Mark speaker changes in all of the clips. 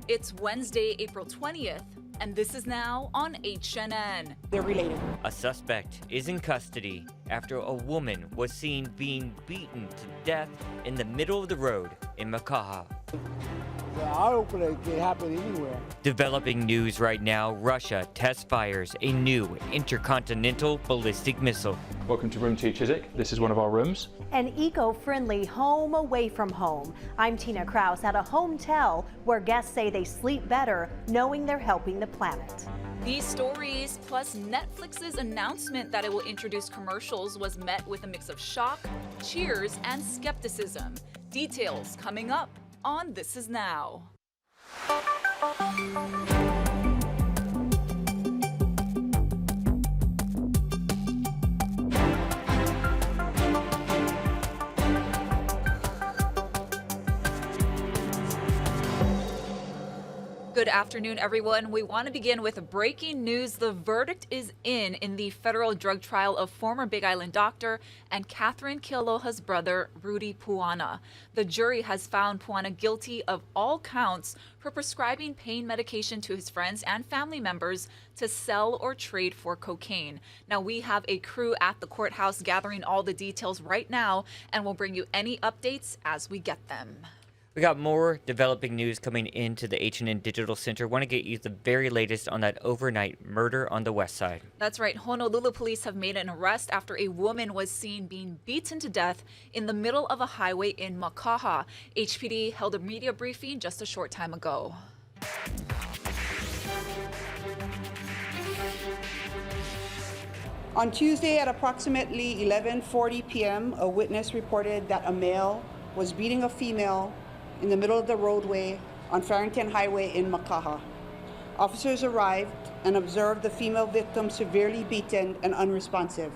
Speaker 1: It's Wednesday, April 20th, and this is now on HNN.
Speaker 2: They're related.
Speaker 3: A suspect is in custody after a woman was seen being beaten to death in the middle of the road in Makaha.
Speaker 4: The eye-opener can happen anywhere.
Speaker 3: Developing news right now, Russia test fires a new intercontinental ballistic missile.
Speaker 5: Welcome to Room 2 Chiswick. This is one of our rooms.
Speaker 6: An eco-friendly home away from home. I'm Tina Kraus at a hotel where guests say they sleep better knowing they're helping the planet.
Speaker 1: These stories, plus Netflix's announcement that it will introduce commercials, was met with a mix of shock, cheers, and skepticism. Details coming up on This Is Now. Good afternoon, everyone. We want to begin with breaking news. The verdict is in the federal drug trial of former Big Island doctor and Catherine Kealoha's brother, Rudy Puana. The jury has found Puana guilty of all counts for prescribing pain medication to his friends and family members to sell or trade for cocaine. Now, we have a crew at the courthouse gathering all the details right now, and we'll bring you any updates as we get them.
Speaker 3: We got more developing news coming into the H&N Digital Center. Want to get you the very latest on that overnight murder on the west side.
Speaker 1: That's right. Honolulu police have made an arrest after a woman was seen being beaten to death in the middle of a highway in Makaha. HPD held a media briefing just a short time ago.
Speaker 2: On Tuesday at approximately 11:40 p.m., a witness reported that a male was beating a female in the middle of the roadway on Farrington Highway in Makaha. Officers arrived and observed the female victim severely beaten and unresponsive.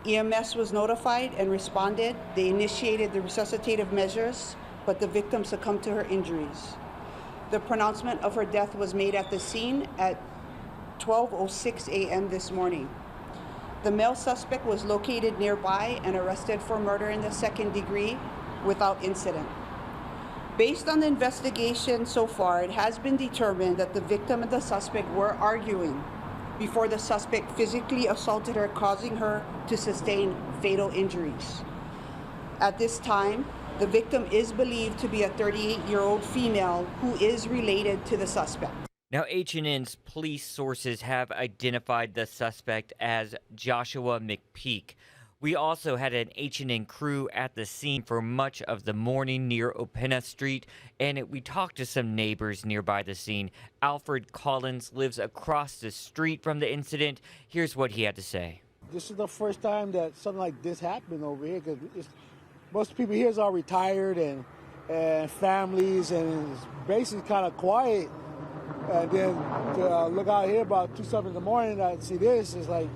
Speaker 2: EMS was notified and responded. They initiated the resuscitative measures, but the victim succumbed to her injuries. The pronouncement of her death was made at the scene at 12:06 a.m. this morning. The male suspect was located nearby and arrested for murder in the second degree without incident. Based on the investigation so far, it has been determined that the victim and the suspect were arguing before the suspect physically assaulted her, causing her to sustain fatal injuries. At this time, the victim is believed to be a 38-year-old female who is related to the suspect.
Speaker 3: Now, H&N's police sources have identified the suspect as Joshua McPeak. We also had an H&N crew at the scene for much of the morning near Opena Street, and we talked to some neighbors nearby the scene. Alfred Collins lives across the street from the incident. Here's what he had to say.
Speaker 4: This is the first time that something like this happened over here, because most people here are retired and families, and it's basically kind of quiet. And then to look out here about 2-something in the morning and see this, is like,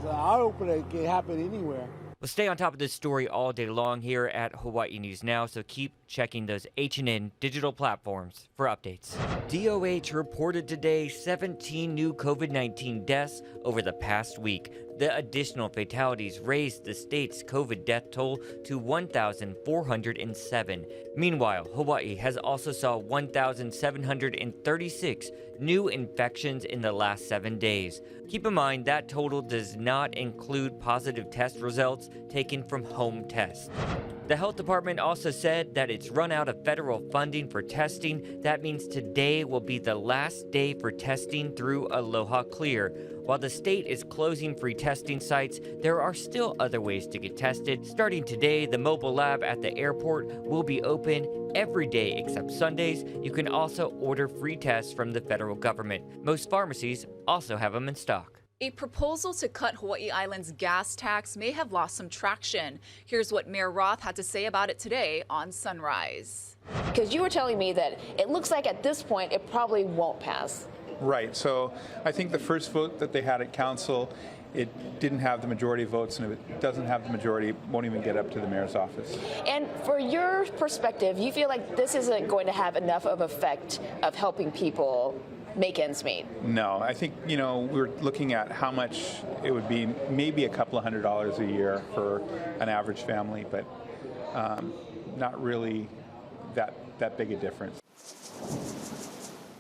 Speaker 4: the eye-opener can happen anywhere.
Speaker 3: We'll stay on top of this story all day long here at Hawaii News Now, so keep checking those H&N digital platforms for updates. DOH reported today 17 new COVID-19 deaths over the past week. The additional fatalities raised the state's COVID death toll to 1,407. Meanwhile, Hawaii has also saw 1,736 new infections in the last 7 days. Keep in mind that total does not include positive test results taken from home tests. The health department also said that it's run out of federal funding for testing. That means today will be the last day for testing through Aloha Clear. While the state is closing free testing sites, there are still other ways to get tested. Starting today, the mobile lab at the airport will be open every day except Sundays. You can also order free tests from the federal government. Most pharmacies also have them in stock.
Speaker 1: A proposal to cut Hawaii Island's gas tax may have lost some traction. Here's what Mayor Roth had to say about it today on Sunrise.
Speaker 7: Because you were telling me that it looks like at this point it probably won't pass.
Speaker 8: Right. So I think the first vote that they had at council, it didn't have the majority of votes, and if it doesn't have the majority, it won't even get up to the mayor's office.
Speaker 7: And for your perspective, you feel like this isn't going to have enough of effect of helping people make ends meet?
Speaker 8: No, I think, we're looking at how much it would be, maybe a couple of $100s a year for an average family, but not really that big a difference.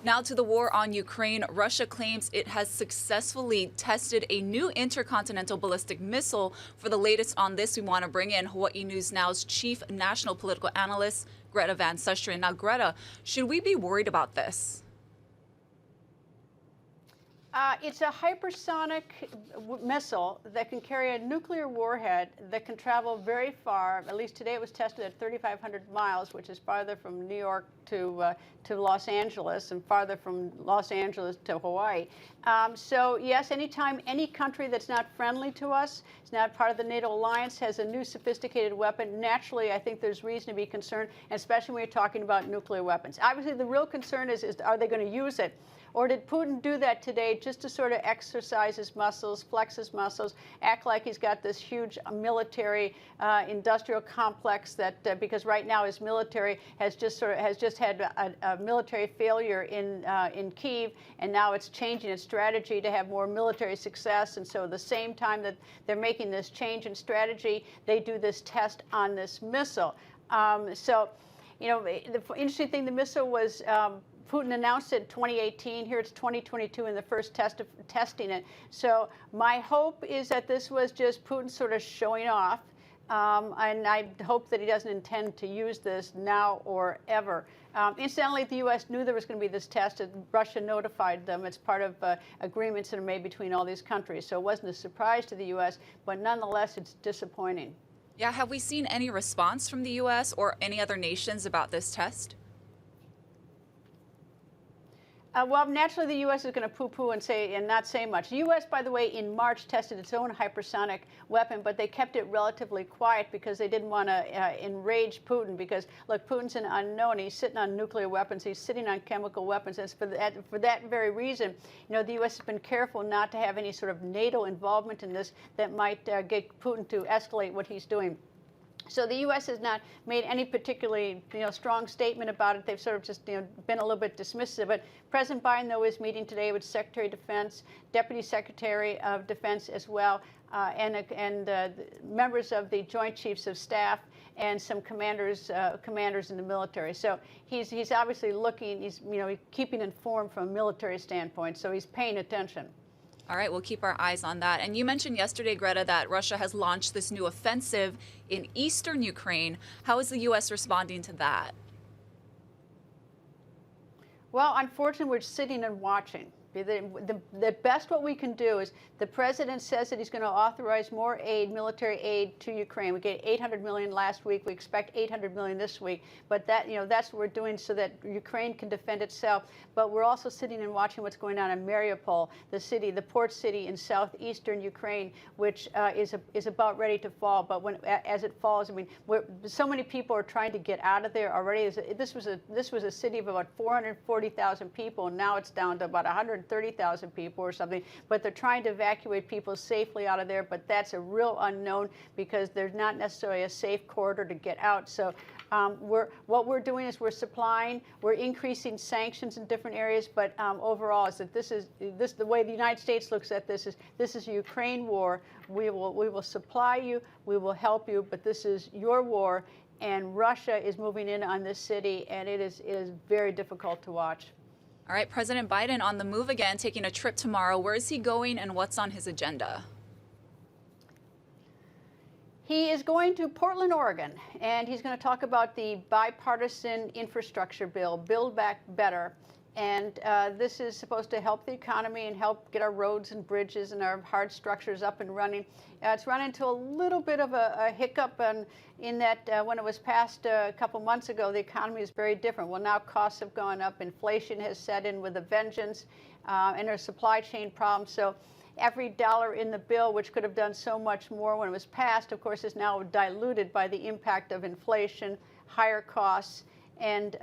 Speaker 1: Now to the war on Ukraine. Russia claims it has successfully tested a new intercontinental ballistic missile. For the latest on this, we want to bring in Hawaii News Now's chief national political analyst, Greta Van Susteren. Now, Greta, should we be worried about this?
Speaker 9: It's a hypersonic missile that can carry a nuclear warhead that can travel very far. At least today it was tested at 3,500 miles, which is farther from New York to Los Angeles and farther from Los Angeles to Hawaii. So yes, anytime any country that's not friendly to us, it's not part of the NATO alliance, has a new sophisticated weapon, naturally I think there's reason to be concerned, especially when you're talking about nuclear weapons. Obviously the real concern is are they going to use it? Or did Putin do that today just to sort of exercise his muscles, flex his muscles, act like he's got this huge military industrial complex that because right now his military has just had a military failure in Kyiv, and now it's changing its strategy to have more military success. And so at the same time that they're making this change in strategy, they do this test on this missile. So, you know, the interesting thing, the missile was. Putin announced it in 2018. Here it's 2022 in the first testing it. So my hope is that this was just Putin sort of showing off. And I hope that he doesn't intend to use this now or ever. Incidentally, the U.S. knew there was going to be this test, and Russia notified them. It's part of agreements that are made between all these countries. So it wasn't a surprise to the U.S., but nonetheless, it's disappointing.
Speaker 1: Yeah, have we seen any response from the U.S. or any other nations about this test?
Speaker 9: Well, naturally, the U.S. is going to poo-poo and not say much. The U.S., by the way, in March tested its own hypersonic weapon, but they kept it relatively quiet because they didn't want to enrage Putin. Because look, Putin's an unknown. He's sitting on nuclear weapons. He's sitting on chemical weapons. And it's for that very reason, you know, the U.S. has been careful not to have any sort of NATO involvement in this that might get Putin to escalate what he's doing. So the U.S. has not made any particularly, strong statement about it. They've sort of just, been a little bit dismissive. But President Biden, though, is meeting today with Secretary of Defense, Deputy Secretary of Defense as well, and members of the Joint Chiefs of Staff and some commanders in the military. So he's obviously looking. He's keeping informed from a military standpoint. So he's paying attention.
Speaker 1: All right, we'll keep our eyes on that. And you mentioned yesterday, Greta, that Russia has launched this new offensive in eastern Ukraine. How is the U.S. responding to that?
Speaker 9: Well, unfortunately, we're sitting and watching. The best what we can do is the president says that he's going to authorize more aid, military aid to Ukraine. We gave $800 million last week. We expect $800 million this week. But that, that's what we're doing so that Ukraine can defend itself. But we're also sitting and watching what's going on in Mariupol, the port city in southeastern Ukraine, which is about ready to fall. But as it falls, I mean, so many people are trying to get out of there already. This was a city of about 440,000 people, and now it's down to about 130,000 people or something, but they're trying to evacuate people safely out of there, but that's a real unknown because there's not necessarily a safe corridor to get out. So what we're doing is we're increasing sanctions in different areas, but overall is that this the way the United States looks at this is a Ukraine war. We will supply you, we will help you, but this is your war, and Russia is moving in on this city, and it is very difficult to watch.
Speaker 1: All right, President Biden on the move again, taking a trip tomorrow. Where is he going and what's on his agenda?
Speaker 9: He is going to Portland, Oregon, and he's going to talk about the bipartisan infrastructure bill, Build Back Better. And this is supposed to help the economy and help get our roads and bridges and our hard structures up and running. It's run into a little bit of a hiccup in that when it was passed a couple months ago, the economy is very different. Well, now costs have gone up, inflation has set in with a vengeance, and there's supply chain problems. So every dollar in the bill, which could have done so much more when it was passed, of course, is now diluted by the impact of inflation, higher costs, and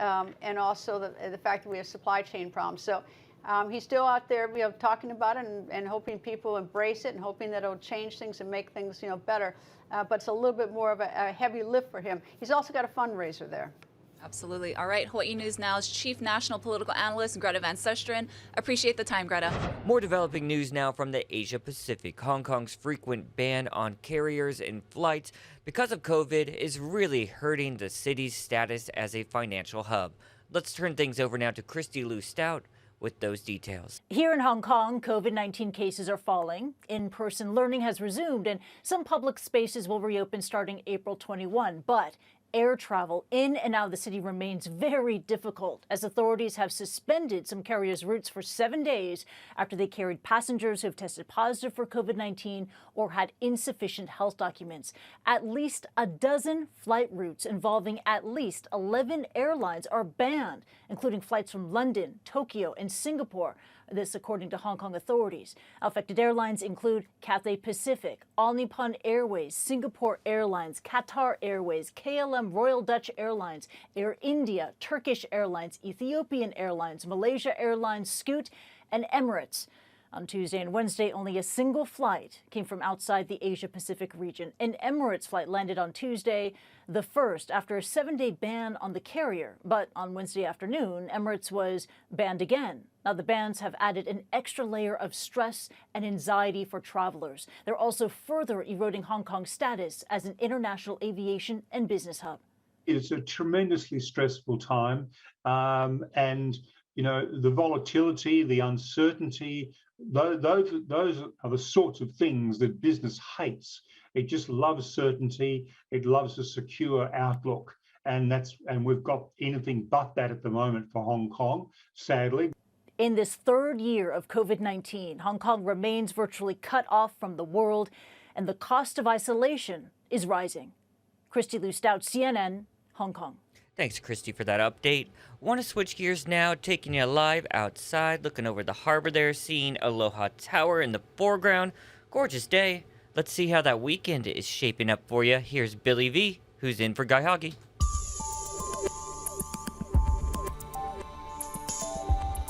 Speaker 9: also the fact that we have supply chain problems. So he's still out there, talking about it and hoping people embrace it and hoping that it'll change things and make things, better. But it's a little bit more of a heavy lift for him. He's also got a fundraiser there.
Speaker 1: Absolutely. All right, Hawaii News Now's chief national political analyst, Greta Van Susteren. Appreciate the time, Greta.
Speaker 3: More developing news now from the Asia Pacific. Hong Kong's frequent ban on carriers and flights because of COVID is really hurting the city's status as a financial hub. Let's turn things over now to Christy Lou Stout with those details.
Speaker 10: Here in Hong Kong, COVID-19 cases are falling. In-person learning has resumed and some public spaces will reopen starting April 21. But air travel in and out of the city remains very difficult as authorities have suspended some carriers' routes for 7 days after they carried passengers who have tested positive for COVID-19 or had insufficient health documents. At least a dozen flight routes involving at least 11 airlines are banned, including flights from London, Tokyo, and Singapore. This according to Hong Kong authorities. Affected airlines include Cathay Pacific, All Nippon Airways, Singapore Airlines, Qatar Airways, KLM Royal Dutch Airlines, Air India, Turkish Airlines, Ethiopian Airlines, Malaysia Airlines, Scoot, and Emirates. On Tuesday and Wednesday, only a single flight came from outside the Asia-Pacific region. An Emirates flight landed on Tuesday, the first after a 7-day ban on the carrier. But on Wednesday afternoon, Emirates was banned again. Now, the bans have added an extra layer of stress and anxiety for travelers. They're also further eroding Hong Kong's status as an international aviation and business hub.
Speaker 11: It's a tremendously stressful time. And, you know, the volatility, the uncertainty, those are the sorts of things that business hates. It just loves certainty. It loves a secure outlook. And we've got anything but that at the moment for Hong Kong, sadly.
Speaker 10: In this third year of COVID-19, Hong Kong remains virtually cut off from the world, and the cost of isolation is rising. Christy Lou Stout, CNN, Hong Kong.
Speaker 3: Thanks, Christy, for that update. Want to switch gears now, taking you live outside, looking over the harbor there, seeing Aloha Tower in the foreground. Gorgeous day. Let's see how that weekend is shaping up for you. Here's Billy V, who's in for Guy Hoggy.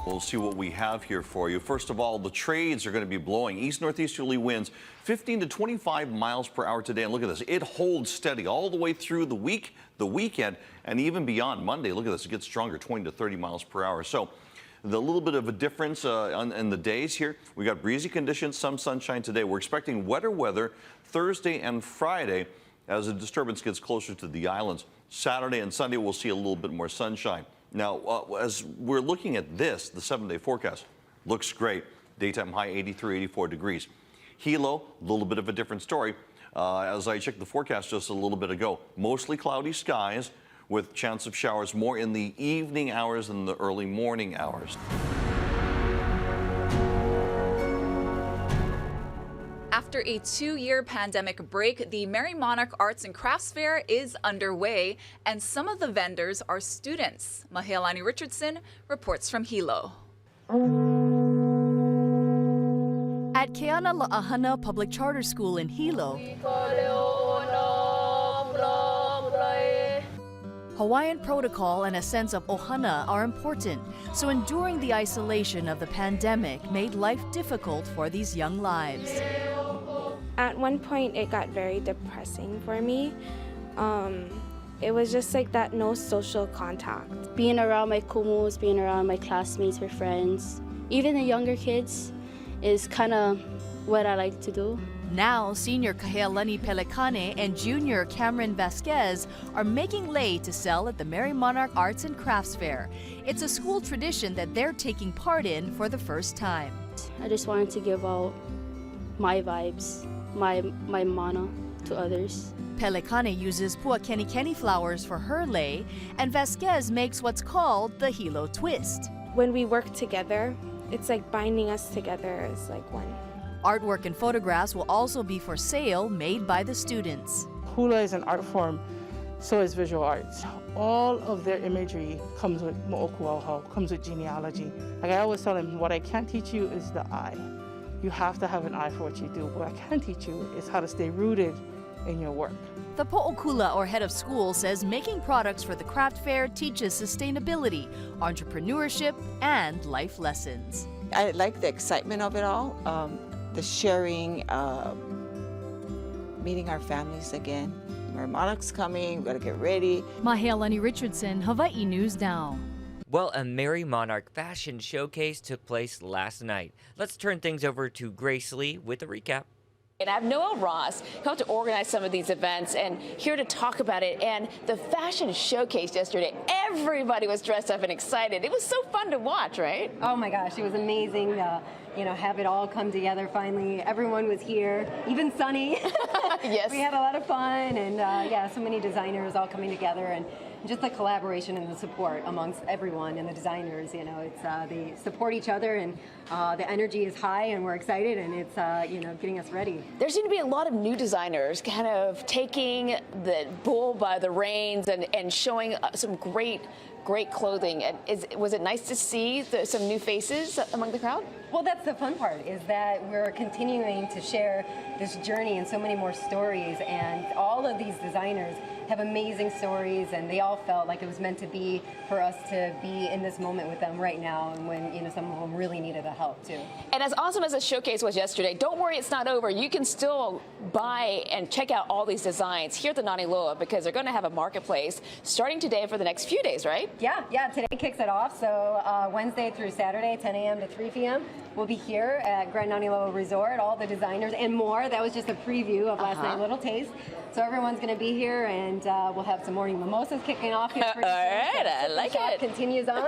Speaker 12: We'll see what we have here for you. First of all, the trades are going to be blowing east-northeasterly winds 15 to 25 miles per hour today. And look at this. It holds steady all the way through the week, the weekend, and even beyond Monday. Look at this. It gets stronger, 20 to 30 miles per hour. So the little bit of a difference in the days here. We got breezy conditions, some sunshine today. We're expecting wetter weather Thursday and Friday as the disturbance gets closer to the islands. Saturday and Sunday, we'll see a little bit more sunshine. Now, as we're looking at this, the 7-day forecast looks great. Daytime high 83, 84 degrees. Hilo, a little bit of a different story. As I checked the forecast just a little bit ago, mostly cloudy skies with chance of showers more in the evening hours than the early morning hours.
Speaker 1: After a 2-year pandemic break, the Merry Monarch Arts and Crafts Fair is underway, and some of the vendors are students. Mahealani Richardson reports from Hilo.
Speaker 13: At Keana La'ahana Public Charter School in Hilo, Hawaiian protocol and a sense of ohana are important, so enduring the isolation of the pandemic made life difficult for these young lives.
Speaker 14: At one point, it got very depressing for me. It was just like that no social contact.
Speaker 15: Being around my kumus, being around my classmates or friends, even the younger kids, is kind of what I like to do.
Speaker 13: Now, senior Kahealani Pelekane and junior Cameron Vasquez are making lei to sell at the Merry Monarch Arts and Crafts Fair. It's a school tradition that they're taking part in for the first time.
Speaker 15: I just wanted to give out my vibes, my mana to others.
Speaker 13: Pelekane uses puakenikeni flowers for her lei, and Vasquez makes what's called the Hilo twist.
Speaker 14: When we work together, it's like binding us together as like one.
Speaker 13: Artwork and photographs will also be for sale, made by the students.
Speaker 16: Hula is an art form, so is visual arts. All of their imagery comes with mo'okuauhau, comes with genealogy. Like I always tell them, what I can't teach you is the eye. You have to have an eye for what you do. What I can teach you is how to stay rooted in your work.
Speaker 13: The po'okula, or head of school, says making products for the craft fair teaches sustainability, entrepreneurship, and life lessons.
Speaker 17: I like the excitement of it all, the sharing, meeting our families again. Our monarch's coming, we gotta get ready.
Speaker 13: Mahealani Richardson, Hawaii News Now.
Speaker 3: Well, a Merry Monarch fashion showcase took place last night. Let's turn things over to Grace Lee with a recap.
Speaker 7: And I have Noel Ross, who helped to organize some of these events and here to talk about it. And the fashion showcase yesterday, everybody was dressed up and excited. It was so fun to watch, right?
Speaker 18: Oh my gosh, it was amazing. Have it all come together finally. Everyone was here, even Sunny.
Speaker 7: Yes.
Speaker 18: We had a lot of fun, and so many designers all coming together, and just the collaboration and the support amongst everyone and the designers. It's they support each other, and the energy is high, and we're excited, and it's getting us ready.
Speaker 7: There seem to be a lot of new designers kind of taking the bull by the reins and showing some great clothing. Was it nice to see some new faces among the crowd?
Speaker 18: Well, that's the fun part, is that we're continuing to share this journey and so many more stories, and all of these designers have amazing stories, and they all felt like it was meant to be for us to be in this moment with them right now, and when some of them really needed the help too.
Speaker 7: And as awesome as the showcase was yesterday, don't worry, it's not over. You can still buy and check out all these designs here at the Nani Loa, because they're going to have a marketplace starting today for the next few days, right?
Speaker 18: Yeah, today kicks it off. So Wednesday through Saturday, 10 a.m. to 3 p.m. We'll be here at Grand Nani Loa Resort, all the designers and more. That was just a preview of last night, little taste. So everyone's going to be here, and we'll have some morning mimosas kicking off here.
Speaker 7: All right, I like it.
Speaker 18: Continues on.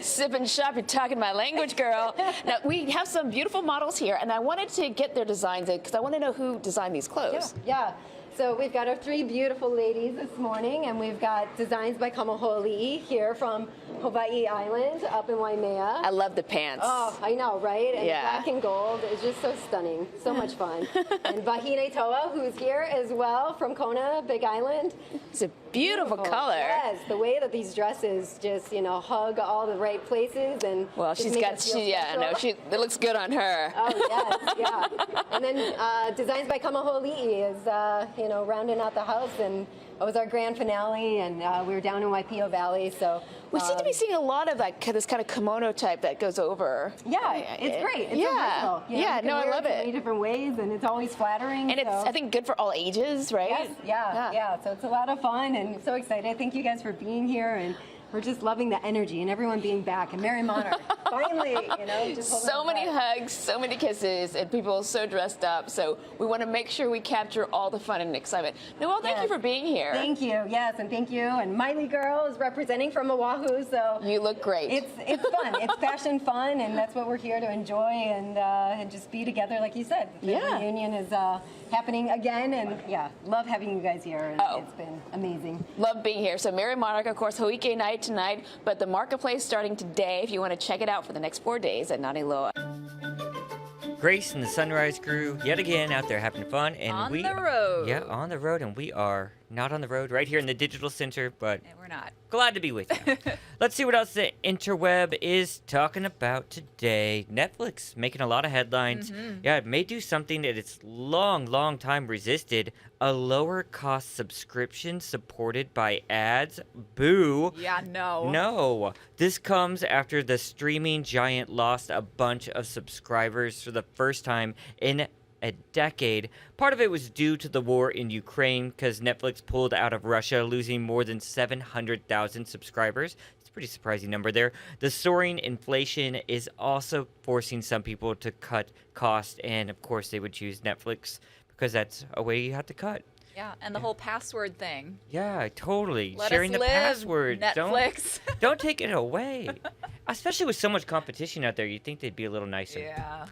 Speaker 7: Sip and shop, you're talking my language, girl. Now, we have some beautiful models here, and I wanted to get their designs in because I want to know who designed these clothes.
Speaker 18: Yeah. So we've got our 3 beautiful ladies this morning, and we've got designs by Kamaholi'i here from Hawaii Island up in Waimea.
Speaker 7: I love the pants.
Speaker 18: Oh, I know, right? And
Speaker 7: yeah.
Speaker 18: Black and gold is just so stunning. So much fun. And Wahine Toa, who's here as well from Kona, Big Island.
Speaker 7: It's a beautiful color.
Speaker 18: Yes, the way that these dresses just, hug all the right places. And
Speaker 7: well, she's got, it looks good on her.
Speaker 18: Oh, yes, yeah. And then designs by Kamaholi'i is, rounding out the house, and it was our grand finale, and we were down in Waipio Valley, so.
Speaker 7: We seem to be seeing a lot of this kind of kimono type that goes over.
Speaker 18: Yeah, it's great. It's so versatile.
Speaker 7: I love it.
Speaker 18: Many different ways, and it's always flattering.
Speaker 7: And it's, I think, good for all ages, right?
Speaker 18: Yes, yeah. So it's a lot of fun, and so excited. Thank you guys for being here, and we're just loving the energy and everyone being back, and Merry Monarch, finally, just
Speaker 7: so many hugs, so many kisses, and people so dressed up. So we want to make sure we capture all the fun and excitement. Noelle, thank you for being here.
Speaker 18: Thank you, yes, and thank you. And Miley Girl is representing from Oahu, so
Speaker 7: you look great.
Speaker 18: It's fun. It's fashion fun, and that's what we're here to enjoy and just be together, like you said. The reunion is happening again, and love having you guys here. It's been amazing.
Speaker 7: Love being here. So Merry Monarch, of course, Hoike night tonight, but the marketplace starting today if you want to check it out for the next 4 days at Nani Loa.
Speaker 3: Grace and the Sunrise crew yet again out there having fun, and
Speaker 1: on the road.
Speaker 3: Yeah, on the road, and we are not on the road right here in the digital center, but
Speaker 1: we're not.
Speaker 3: Glad to be with you. Let's see what else the interweb is talking about today. Netflix making a lot of headlines. Yeah, it may do something that it's long time resisted. A lower cost subscription supported by ads. Boo.
Speaker 1: Yeah, no.
Speaker 3: No. This comes after the streaming giant lost a bunch of subscribers for the first time in a decade. Part of it was due to the war in Ukraine, because Netflix pulled out of Russia, losing more than 700,000 subscribers. It's a pretty surprising number there. The soaring inflation is also forcing some people to cut costs, and of course they would choose Netflix because that's a way you have to cut.
Speaker 1: Yeah, and the whole password thing.
Speaker 3: Yeah, totally.
Speaker 1: Let
Speaker 3: Sharing
Speaker 1: us
Speaker 3: the
Speaker 1: live,
Speaker 3: password.
Speaker 1: Netflix.
Speaker 3: Don't take it away. Especially with so much competition out there, you'd think they'd be a little nicer.
Speaker 1: Yeah.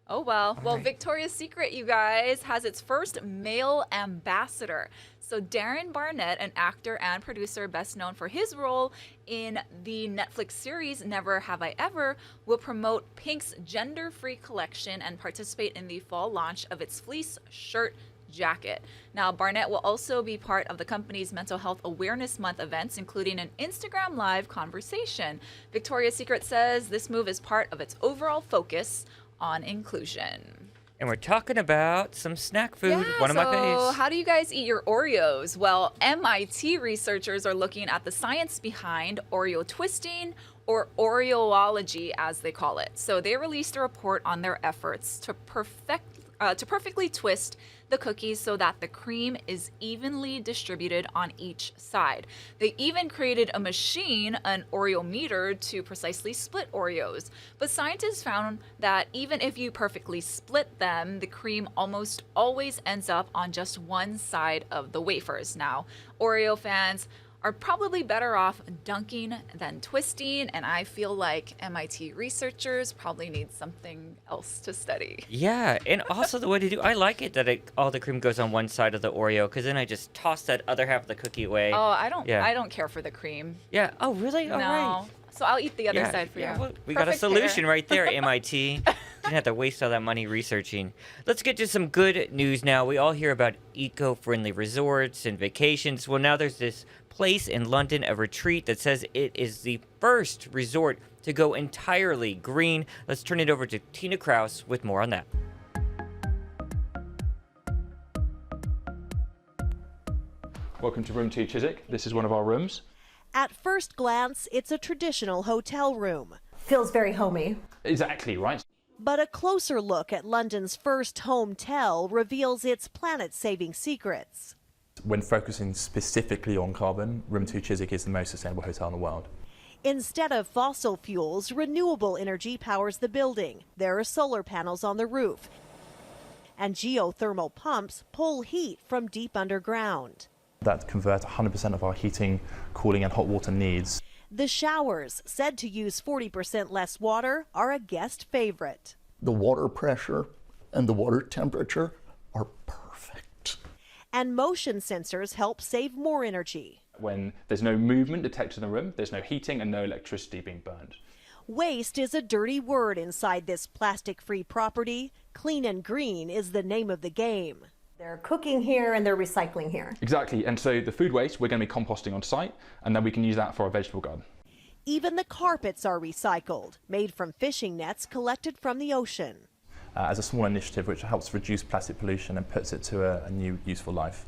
Speaker 1: Oh, well. Well,
Speaker 3: right.
Speaker 1: Victoria's Secret, you guys, has its first male ambassador. So Darren Barnett, an actor and producer best known for his role in the Netflix series Never Have I Ever, will promote Pink's gender-free collection and participate in the fall launch of its fleece shirt jacket. Now, Barnett will also be part of the company's Mental Health Awareness Month events, including an Instagram Live conversation. Victoria's Secret says this move is part of its overall focus on inclusion.
Speaker 3: And we're talking about some snack food, one of my faves.
Speaker 1: So how do you guys eat your Oreos? Well, MIT researchers are looking at the science behind Oreo twisting, or Oreoology as they call it. So they released a report on their efforts to perfect perfectly twist the cookies so that the cream is evenly distributed on each side. They even created a machine, an Oreo meter, to precisely split Oreos. But scientists found that even if you perfectly split them, the cream almost always ends up on just one side of the wafers. Now, Oreo fans are probably better off dunking than twisting, and I feel like MIT researchers probably need something else to study.
Speaker 3: Yeah, and also the way to do, I like it that all the cream goes on one side of the Oreo, because then I just toss that other half of the cookie away.
Speaker 1: Oh, I don't care for the cream.
Speaker 3: Yeah. Oh, really?
Speaker 1: No.
Speaker 3: All right.
Speaker 1: So I'll eat the other side for you.
Speaker 3: Well, we got a solution right there, MIT. Didn't have to waste all that money researching. Let's get to some good news now. We all hear about eco-friendly resorts and vacations. Well, now there's this place in London, a retreat that says it is the first resort to go entirely green. Let's turn it over to Tina Kraus with more on that.
Speaker 5: Welcome to room 2 Chiswick. This is one of our rooms.
Speaker 6: At first glance, it's a traditional hotel room.
Speaker 10: Feels very homey.
Speaker 5: Exactly, right?
Speaker 6: But a closer look at London's first home-tel reveals its planet-saving secrets.
Speaker 19: When focusing specifically on carbon, room 2 Chiswick is the most sustainable hotel in the world.
Speaker 6: Instead of fossil fuels, renewable energy powers the building. There are solar panels on the roof, and geothermal pumps pull heat from deep underground.
Speaker 19: That convert 100% of our heating, cooling and hot water needs.
Speaker 6: The showers, said to use 40% less water, are a guest favorite.
Speaker 20: The water pressure and the water temperature are perfect.
Speaker 6: And motion sensors help save more energy.
Speaker 5: When there's no movement detected in the room, there's no heating and no electricity being burned.
Speaker 6: Waste is a dirty word inside this plastic-free property. Clean and green is the name of the game.
Speaker 10: They're cooking here and they're recycling here.
Speaker 5: Exactly, and so the food waste we're going to be composting on site, and then we can use that for our vegetable garden.
Speaker 6: Even the carpets are recycled, made from fishing nets collected from the ocean.
Speaker 19: As a small initiative which helps reduce plastic pollution and puts it to a new useful life.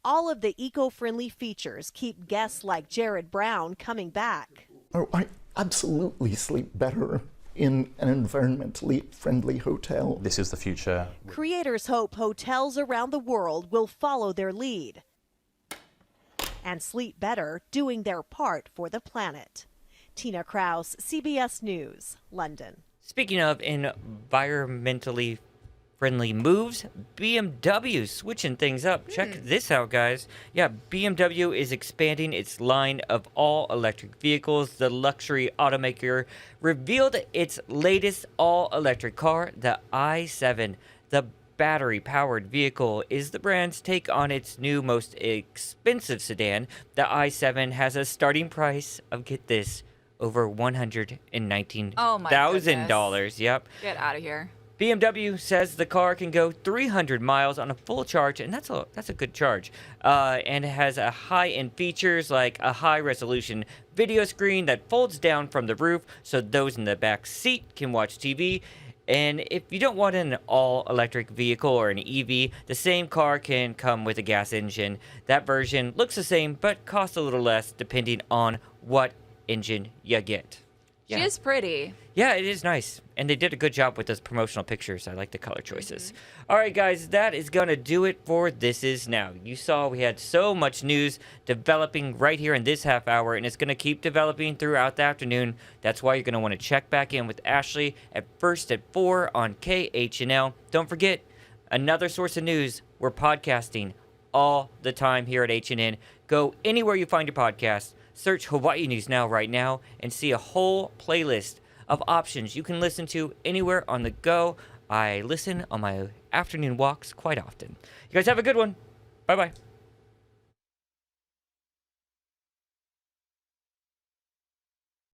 Speaker 6: All of the eco-friendly features keep guests like Jared Brown coming back.
Speaker 20: Oh, I absolutely sleep better in an environmentally friendly hotel.
Speaker 19: This is the future.
Speaker 6: Creators hope hotels around the world will follow their lead and sleep better, doing their part for the planet. Tina Kraus, CBS News, London.
Speaker 3: Speaking of environmentally friendly moves, BMW switching things up. Check this out, guys. Yeah, BMW is expanding its line of all-electric vehicles. The luxury automaker revealed its latest all-electric car, the i7. The battery-powered vehicle is the brand's take on its new, most expensive sedan. The i7 has a starting price of, get this, over $119,000. Yep.
Speaker 1: Get out of here.
Speaker 3: BMW says the car can go 300 miles on a full charge, and that's a good charge. And it has a high-end features like a high-resolution video screen that folds down from the roof so those in the back seat can watch TV. And if you don't want an all-electric vehicle or an EV, the same car can come with a gas engine. That version looks the same but costs a little less depending on what engine you get.
Speaker 1: She is pretty.
Speaker 3: Yeah, it is nice. And they did a good job with those promotional pictures. I like the color choices. All right, guys, that is going to do it for This Is Now. You saw we had so much news developing right here in this half hour, and it's going to keep developing throughout the afternoon. That's why you're going to want to check back in with Ashley at 4 on KHNL. Don't forget, another source of news, we're podcasting all the time here at HNN. Go anywhere you find your podcast. Search Hawaii News Now right now and see a whole playlist of options you can listen to anywhere on the go. I listen on my afternoon walks quite often. You guys have a good one. Bye-bye.